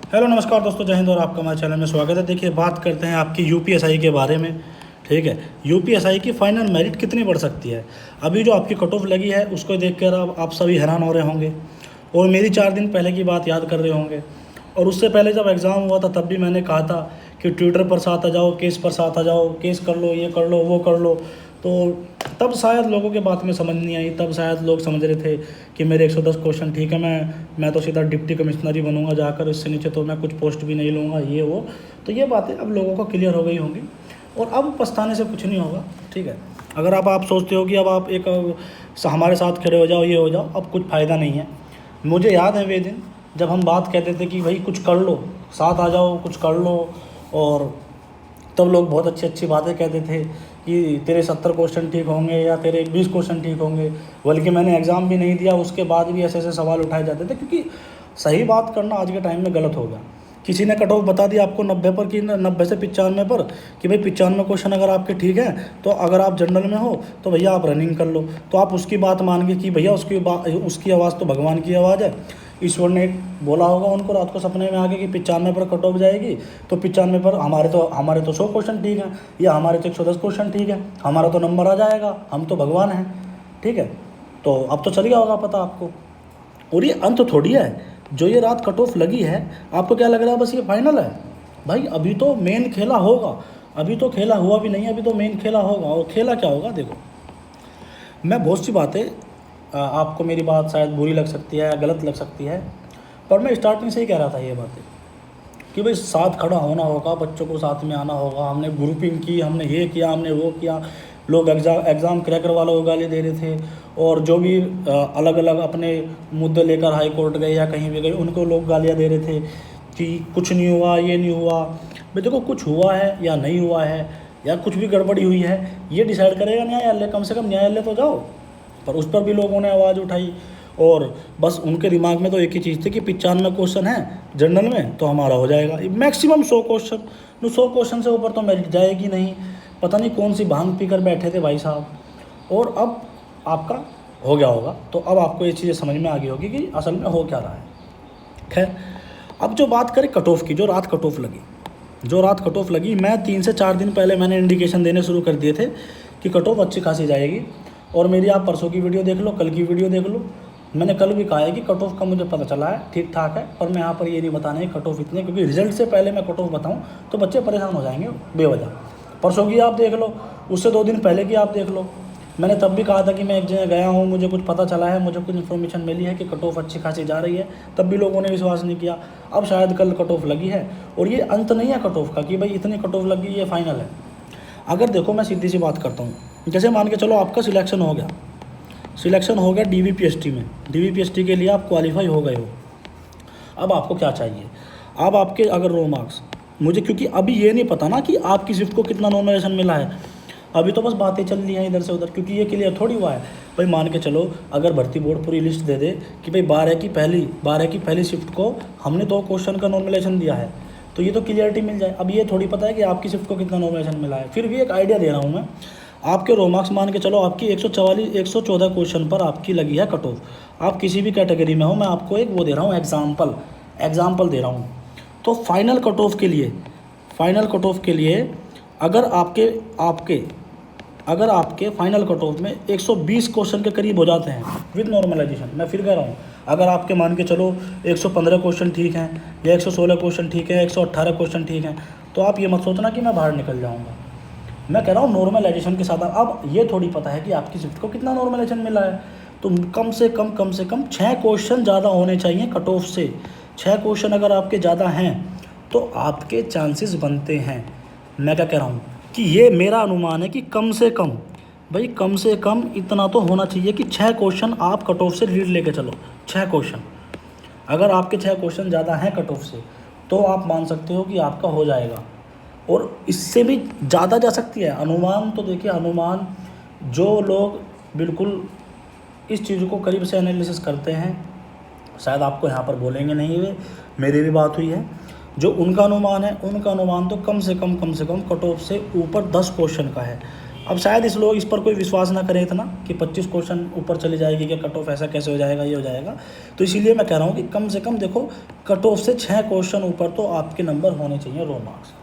Hello नमस्कार दोस्तों, जय हिंद और आपका हमारे चैनल में स्वागत है। देखिए, बात करते हैं आपकी यूपीएसआई के बारे में। ठीक है, यूपीएसआई की फाइनल मेरिट कितनी बढ़ सकती है। अभी जो आपकी कट ऑफ लगी है उसको देखकर अब आप सभी हैरान हो रहे होंगे और मेरी 4 दिन पहले की बात याद कर रहे होंगे। और उससे पहले जब एग्ज़ाम हुआ था तब भी मैंने कहा था कि ट्विटर पर साथ आ जाओ, केस पर साथ आ जाओ, केस कर लो, ये कर लो, वो कर लो। तो तब शायद लोगों के बात में समझ नहीं आई, तब शायद लोग समझ रहे थे कि मेरे 110 क्वेश्चन ठीक है, मैं तो सीधा डिप्टी कमिश्नर ही बनूंगा जाकर, इससे नीचे तो मैं कुछ पोस्ट भी नहीं लूँगा, ये वो। तो ये बातें अब लोगों को क्लियर हो गई होंगी और अब पछताने से कुछ नहीं होगा। ठीक है, अगर आप सोचते हो कि अब आप एक हमारे साथ खड़े हो जाओ, ये हो जाओ, अब कुछ फ़ायदा नहीं है। मुझे याद है वे दिन जब हम बात कहते थे कि भाई कुछ कर लो, साथ आ जाओ, कुछ कर लो। और तब लोग बहुत अच्छी अच्छी बातें कहते थे कि तेरे 70 क्वेश्चन ठीक होंगे या तेरे 20 क्वेश्चन ठीक होंगे। बल्कि मैंने एग्ज़ाम भी नहीं दिया, उसके बाद भी ऐसे ऐसे सवाल उठाए जाते थे, क्योंकि सही बात करना आज के टाइम में गलत हो गया। किसी ने कट ऑफ बता दिया आपको 90 पर कि 90 से 95 पर कि भाई 95 क्वेश्चन अगर आपके ठीक हैं तो अगर आप जनरल में हो तो भैया आप रनिंग कर लो। तो आप उसकी बात मान के कि भैया उसकी आवाज़ तो भगवान की आवाज़ है। ईश्वर ने बोला होगा उनको रात को सपने में आके कि 95 पर कट ऑफ जाएगी, तो 95 पर हमारे तो 100 क्वेश्चन ठीक हैं या हमारे तो 110 क्वेश्चन ठीक है, हमारा तो नंबर आ जाएगा, हम तो भगवान हैं। ठीक है, तो अब तो चल गया होगा पता आपको। और ये अंत थोड़ी है, जो ये रात कट ऑफ लगी है आपको क्या लग रहा है बस ये फाइनल है? भाई अभी तो मेन खेला होगा, अभी तो खेला हुआ भी नहीं है, अभी तो मेन खेला होगा। और खेला क्या होगा देखो, मैं बहुत सी बातें आपको मेरी बात शायद बुरी लग सकती है, गलत लग सकती है, पर मैं स्टार्टिंग से ही कह रहा था ये बातें कि भाई साथ खड़ा होना होगा, बच्चों को साथ में आना होगा। हमने ग्रुपिंग की, हमने ये किया, हमने वो किया। लोग एग्ज़ाम क्रैकर वालों को गाली दे रहे थे और जो भी अलग अलग अपने मुद्दे लेकर हाई कोर्ट गए या कहीं भी गए उनको लोग गालियाँ दे रहे थे कि कुछ नहीं हुआ, ये नहीं हुआ। भाई देखो, कुछ हुआ है या नहीं हुआ है या कुछ भी गड़बड़ी हुई है ये डिसाइड करेगा न्यायालय। कम से कम न्यायालय तो जाओ। पर उस पर भी लोगों ने आवाज़ उठाई और बस उनके दिमाग में तो एक ही चीज़ थी कि 95 क्वेश्चन है जनरल में तो हमारा हो जाएगा, मैक्सिमम 100 क्वेश्चन। 100 क्वेश्चन से ऊपर तो मेरिट जाएगी नहीं। पता नहीं कौन सी भांग पीकर बैठे थे भाई साहब। और अब आपका हो गया होगा तो अब आपको ये चीज़ें समझ में आ गई होगी कि असल में हो क्या रहा है। खैर, अब जो बात करें कट ऑफ की, जो रात कट ऑफ लगी, मैं 3 से 4 दिन पहले मैंने इंडिकेशन देने शुरू कर दिए थे कि कट ऑफ अच्छी खासी जाएगी। और मेरी आप परसों की वीडियो देख लो, कल की वीडियो देख लो। मैंने कल भी कहा है कि कट ऑफ का मुझे पता चला है, ठीक ठाक है। पर मैं यहाँ पर ये नहीं बताना है कट ऑफ इतने, क्योंकि रिजल्ट से पहले मैं कट ऑफ बताऊँ तो बच्चे परेशान हो जाएंगे बेवजह। परसों की आप देख लो, उससे 2 दिन पहले की आप देख लो। मैंने तब भी कहा था कि मैं एक जगह गया हूँ, मुझे कुछ पता चला है, मुझे कुछ इन्फॉर्मेशन मिली है कि कट ऑफ अच्छी खासी जा रही है। तब भी लोगों ने विश्वास नहीं किया। अब शायद कल कट ऑफ लगी है और ये अंत नहीं है कट ऑफ का कि भाई इतनी कट ऑफ लगी, ये फाइनल है। अगर देखो, मैं सीधी सी बात करता हूँ, जैसे मान के चलो आपका सिलेक्शन हो गया डीवीपीएसटी में, डीवीपीएसटी के लिए आप क्वालिफाई हो गए हो। अब आपको क्या चाहिए? अब आपके अगर रो मार्क्स, मुझे क्योंकि अभी ये नहीं पता ना कि आपकी शिफ्ट को कितना नॉमिनेशन मिला है, अभी तो बस बातें चल रही हैं इधर से उधर, क्योंकि ये क्लियर थोड़ी हुआ है। भाई मान के चलो अगर भर्ती बोर्ड पूरी लिस्ट दे दे कि भाई 12 की पहली शिफ्ट को हमने 2 क्वेश्चन का नॉमिनेशन दिया है, तो ये तो क्लियरिटी मिल जाए। अब ये थोड़ी पता है कि आपकी शिफ्ट को कितना नॉमिनेशन मिला है। फिर भी एक आइडिया दे रहा हूँ मैं। आपके रो मार्क्स मान के चलो आपकी 114 क्वेश्चन पर आपकी लगी है कट ऑफ। आप किसी भी कैटेगरी में हो, मैं आपको एक वो दे रहा हूँ एग्जाम्पल दे रहा हूँ। तो फाइनल कट ऑफ के लिए अगर आपके फाइनल कट ऑफ में 120 क्वेश्चन के करीब हो जाते हैं विद नॉर्मलाइजेशन, मैं फिर कह रहा हूँ, अगर आपके मान के चलो 115 क्वेश्चन ठीक हैं या 116 क्वेश्चन ठीक है, 118 क्वेश्चन ठीक हैं, तो आप ये मत सोचना कि मैं बाहर निकल जाऊँगा। मैं कह रहा हूँ नॉर्मलाइजेशन के साथ। अब ये थोड़ी पता है कि आपकी शिफ्ट को कितना नॉर्मलाइजेशन मिला है, तो कम से कम 6 क्वेश्चन ज़्यादा होने चाहिए कट ऑफ से। 6 क्वेश्चन अगर आपके ज़्यादा हैं तो आपके चांसेस बनते हैं। मैं क्या कह रहा हूँ कि ये मेरा अनुमान है कि कम से कम इतना तो होना चाहिए कि 6 क्वेश्चन आप कट ऑफ से लीड लेके चलो। 6 क्वेश्चन, अगर आपके 6 क्वेश्चन ज़्यादा हैं कट ऑफ से तो आप मान सकते हो कि आपका हो जाएगा। और इससे भी ज़्यादा जा सकती है। अनुमान तो देखिए, अनुमान जो लोग बिल्कुल इस चीज़ को करीब से एनालिसिस करते हैं शायद आपको यहाँ पर बोलेंगे नहीं, वे मेरी भी बात हुई है, जो उनका अनुमान है, उनका अनुमान तो कम से कम कट ऑफ से ऊपर 10 क्वेश्चन का है। अब शायद इस पर कोई विश्वास ना करे इतना कि 25 क्वेश्चन ऊपर चली जाएगी कि कट ऑफ ऐसा कैसे हो जाएगा, ये हो जाएगा। तो इसीलिए मैं कह रहा हूँ कि कम से कम देखो कट ऑफ से 6 क्वेश्चन ऊपर तो आपके नंबर होने चाहिए रो मार्क्स।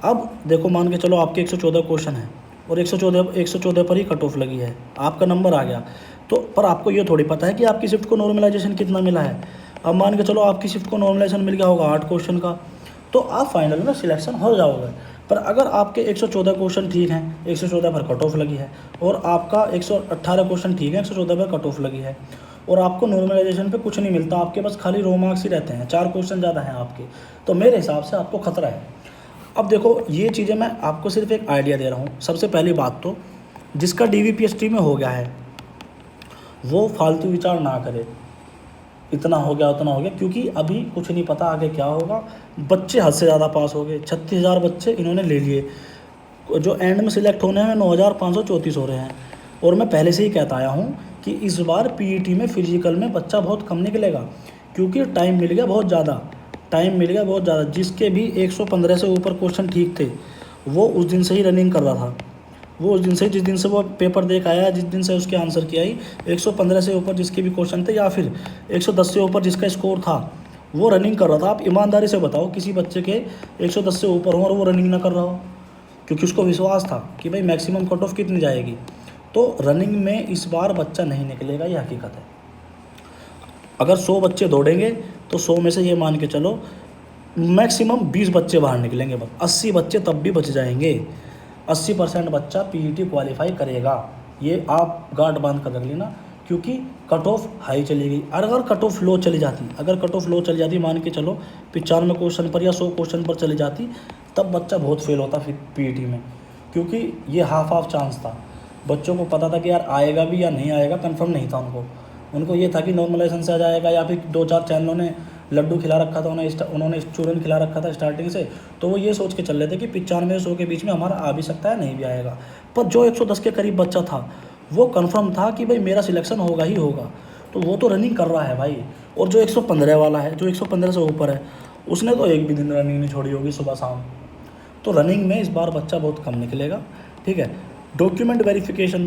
अब देखो मान के चलो आपके 114 क्वेश्चन हैं और 114 पर ही कट ऑफ लगी है, आपका नंबर आ गया। तो पर आपको ये थोड़ी पता है कि आपकी शिफ्ट को नॉर्मलाइजेशन कितना मिला है। अब मान के चलो आपकी शिफ्ट को नॉर्मलाइजेशन मिल गया होगा 8 क्वेश्चन का, तो आप फाइनल में सिलेक्शन हो जाओगे। पर अगर आपके 114 क्वेश्चन ठीक हैं, 114 पर कट ऑफ लगी है, और आपका 118 क्वेश्चन ठीक है, 114 पर कट ऑफ लगी है, और आपको नॉर्मलाइजेशन पे कुछ नहीं मिलता, आपके पास खाली रो मार्क्स ही रहते हैं, 4 क्वेश्चन ज़्यादा हैं आपके, तो मेरे हिसाब से आपको खतरा है। अब देखो ये चीज़ें मैं आपको सिर्फ एक आइडिया दे रहा हूँ। सबसे पहली बात तो जिसका DVPST में हो गया है वो फालतू विचार ना करे, इतना हो गया उतना हो गया, क्योंकि अभी कुछ नहीं पता आगे क्या होगा। बच्चे हद से ज़्यादा पास हो गए, 36,000 बच्चे इन्होंने ले लिए, जो एंड में सिलेक्ट होने में 9,534 हो रहे हैं। और मैं पहले से ही कहता आया हूँ कि इस बार PET में फिजिकल में बच्चा बहुत कम निकलेगा, क्योंकि टाइम मिल गया बहुत ज़्यादा। जिसके भी 115 से ऊपर क्वेश्चन ठीक थे वो उस दिन से ही रनिंग कर रहा था, जिस दिन से वो पेपर देख आया, जिस दिन से उसके आंसर की आई, 115 से ऊपर जिसके भी क्वेश्चन थे या फिर 110 से ऊपर जिसका स्कोर था वो रनिंग कर रहा था। आप ईमानदारी से बताओ किसी बच्चे के 110 से ऊपर हो और वो रनिंग ना कर रहा हो, क्योंकि उसको विश्वास था कि भाई मैक्सिमम कट ऑफ कितनी जाएगी। तो रनिंग में इस बार बच्चा नहीं निकलेगा, ये हकीकत है। अगर 100 बच्चे दौड़ेंगे तो 100 में से ये मान के चलो मैक्सिमम 20 बच्चे बाहर निकलेंगे, बस 80 बच्चे तब भी बच जाएंगे। 80% बच्चा PET क्वालिफाई करेगा, ये आप गांठ बांध कर रख लेना, क्योंकि कट ऑफ हाई चली गई। अगर कट ऑफ लो चली जाती, मान के चलो 95 क्वेश्चन पर या 100 क्वेश्चन पर चली जाती, तब बच्चा बहुत फेल होता फिर PET में, क्योंकि ये हाफ चांस था। बच्चों को पता था कि यार आएगा भी या नहीं आएगा, कंफर्म नहीं था उनको ये था कि नॉर्मलाइजेशन से आ जाएगा, या फिर 2-4 चैनलों ने लड्डू खिला रखा था, उन्होंने चूरन खिला रखा था स्टार्टिंग से, तो वो ये सोच के चल रहे थे कि 95 से 100 के बीच में हमारा आ भी सकता है, नहीं भी आएगा। पर जो 110 के करीब बच्चा था वो कंफर्म था कि भाई मेरा सिलेक्शन होगा ही होगा, तो वो तो रनिंग कर रहा है भाई। और जो 115 वाला है, जो 115 से ऊपर है, उसने तो एक भी दिन रनिंग नहीं छोड़ी होगी सुबह शाम। तो रनिंग में इस बार बच्चा बहुत कम निकलेगा, ठीक है। डॉक्यूमेंट वेरिफिकेशन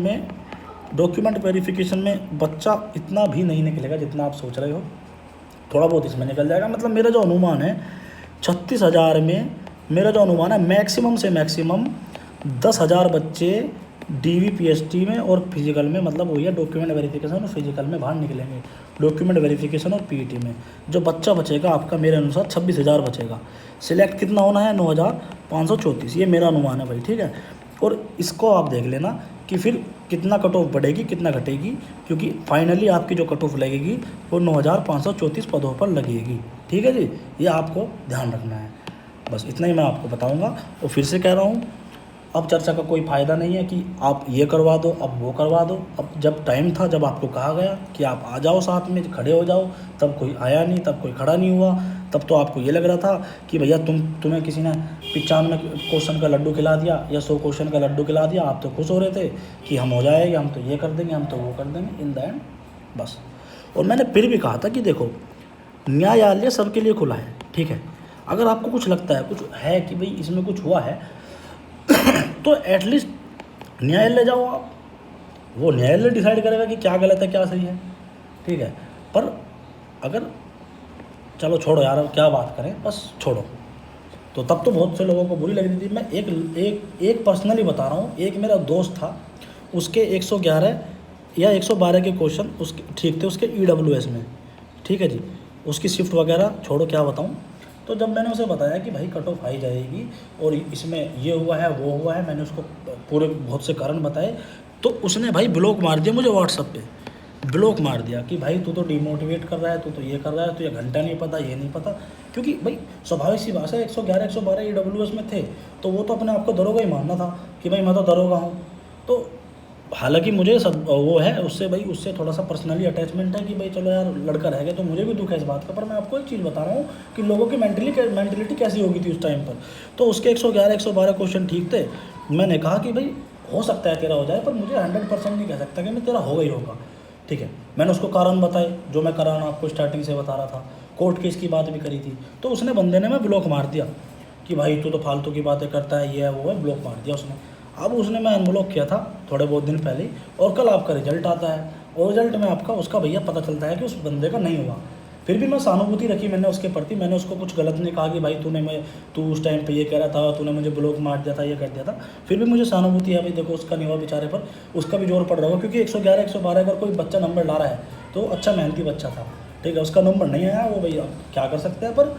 में बच्चा इतना भी नहीं निकलेगा जितना आप सोच रहे हो, थोड़ा बहुत इसमें निकल जाएगा। मतलब मेरा जो अनुमान है 36,000 में, मेरा जो अनुमान है मैक्सिमम से मैक्सिमम 10,000 बच्चे DVPST में और फिजिकल में, मतलब वही है डॉक्यूमेंट वेरिफिकेशन और फिजिकल में बाहर निकलेंगे। डॉक्यूमेंट वेरिफिकेशन और PET में जो बच्चा बचेगा आपका मेरे अनुसार 26,000 बचेगा। सिलेक्ट कितना होना है? 9,534, ये मेरा अनुमान है भाई, ठीक है। और इसको आप देख लेना कि फिर कितना कट ऑफ बढ़ेगी कितना घटेगी, क्योंकि फाइनली आपकी जो कट ऑफ लगेगी वो 9,534 पदों पर लगेगी, ठीक है जी। ये आपको ध्यान रखना है, बस इतना ही मैं आपको बताऊंगा। और फिर से कह रहा हूँ, अब चर्चा का कोई फ़ायदा नहीं है कि आप ये करवा दो, अब वो करवा दो। अब जब टाइम था, जब आपको कहा गया कि आप आ जाओ साथ में खड़े हो जाओ, तब कोई आया नहीं, तब कोई खड़ा नहीं हुआ। तब तो आपको ये लग रहा था कि भैया तुम्हें किसी ने 95 क्वेश्चन का लड्डू खिला दिया या 100 क्वेश्चन का लड्डू खिला दिया, आप तो खुश हो रहे थे कि हम हो जाएंगे, हम तो ये कर देंगे, हम तो वो कर देंगे, इन द एंड बस। और मैंने फिर भी कहा था कि देखो न्यायालय सबके लिए खुला है, ठीक है। अगर आपको कुछ लगता है, कुछ है कि भाई इसमें कुछ हुआ है तो एटलीस्ट न्यायालय जाओ आप, वो न्यायालय डिसाइड करेगा कि क्या गलत है क्या सही है, ठीक है। पर अगर चलो छोड़ो यार, अब क्या बात करें, बस छोड़ो। तो तब तो बहुत से लोगों को बुरी लग रही थी। मैं एक पर्सनली बता रहा हूँ, एक मेरा दोस्त था, उसके 111 या 112 के क्वेश्चन उसके ठीक थे, उसके EWS में, ठीक है जी। उसकी शिफ्ट वगैरह छोड़ो, क्या बताऊँ। तो जब मैंने उसे बताया कि भाई कट ऑफ आई जाएगी और इसमें ये हुआ है वो हुआ है, मैंने उसको पूरे बहुत से कारण बताए, तो उसने भाई ब्लॉक मार दिया मुझे व्हाट्सएप पे, ब्लॉक मार दिया कि भाई तू तो डिमोटिवेट कर रहा है, तू तो ये कर रहा है, तुझे घंटा नहीं पता, ये नहीं पता। क्योंकि भाई स्वाभाविक सी बात है, 111 112 EWS में थे, तो वो तो अपने आप को दरोगा ही मानना था कि भाई मैं तो दरोगा हूँ। तो हालांकि मुझे वो है उससे, भाई उससे थोड़ा सा पर्सनली अटैचमेंट है कि भाई चलो यार लड़का रह गया, तो मुझे भी दुख है इस बात का। पर मैं आपको एक चीज़ बता रहा हूँ कि लोगों की मेंटलिटी कैसी होगी थी उस टाइम पर। तो उसके 111 112 क्वेश्चन ठीक थे। मैंने कहा कि भाई हो सकता है तेरा हो जाए, पर मुझे 100% नहीं कह सकता कि मैं तेरा होगा ही होगा, ठीक है। मैंने उसको कारण बताए, जो मैं कारण आपको स्टार्टिंग से बता रहा था, कोर्ट केस की बात भी करी थी। तो उसने बंदे ने मैं ब्लॉक मार दिया कि भाई तू तो फालतू की बातें करता है, ये है वो है, ब्लॉक मार दिया उसने। अब उसने मैं अनब्लॉक किया था थोड़े बहुत दिन पहले ही, और कल आपका रिजल्ट आता है, और रिजल्ट में आपका उसका भैया पता चलता है कि उस बंदे का नहीं हुआ। फिर भी मैं सहानुभूति रखी मैंने उसके प्रति, मैंने उसको कुछ गलत नहीं कहा कि भाई तू उस टाइम पे ये कह रहा था, तूने मुझे ब्लॉक मार दिया था, ये कर दिया था। फिर भी मुझे सहानुभूति है, भाई देखो उसका नहीं हुआ बेचारे पर, उसका भी जोर पड़ रहा होगा, क्योंकि 111 112 अगर कोई बच्चा नंबर ला रहा है तो अच्छा मेहनती बच्चा था, ठीक है, उसका नंबर नहीं आया, वो भैया क्या कर सकते हैं। पर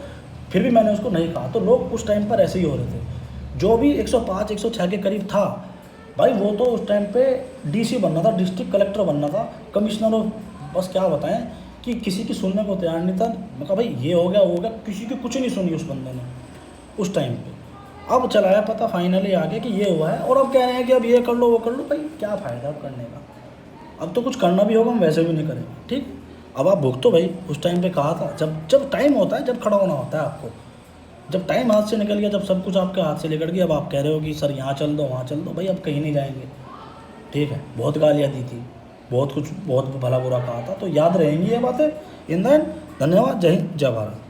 फिर भी मैंने उसको नहीं कहा, तो लोग उस टाइम पर ऐसे ही हो रहे थे। जो भी 105 106 के करीब था भाई, वो तो उस टाइम पे डीसी बनना था, डिस्ट्रिक्ट कलेक्टर बनना था, कमिश्नर ऑफ, बस क्या बताएं कि किसी की सुनने को तैयार नहीं था। मैं कहा भाई ये हो गया वो हो गया, किसी की कुछ नहीं सुनी उस बंदे ने उस टाइम पे। अब चलाया पता फाइनली आ गया कि ये हुआ है, और अब कह रहे हैं कि अब ये कर लो वो कर लो। भाई क्या फ़ायदा अब करने का, अब तो कुछ करना भी होगा, हम वैसे भी नहीं करेंगे, ठीक। अब आप भुगतो भाई, उस टाइम पे कहा था, जब जब टाइम होता है, जब खड़ा होना होता है आपको, जब टाइम हाथ से निकल गया, जब सब कुछ आपके हाथ से निकल गया, अब आप कह रहे हो कि सर यहाँ चल दो वहाँ चल दो, भाई अब कहीं नहीं जाएंगे, ठीक है। बहुत गालियाँ दी थी, बहुत कुछ बहुत भला बुरा कहा था, तो याद रहेंगी ये बातें इन द एंड। धन्यवाद, जय हिंद, जय भारत।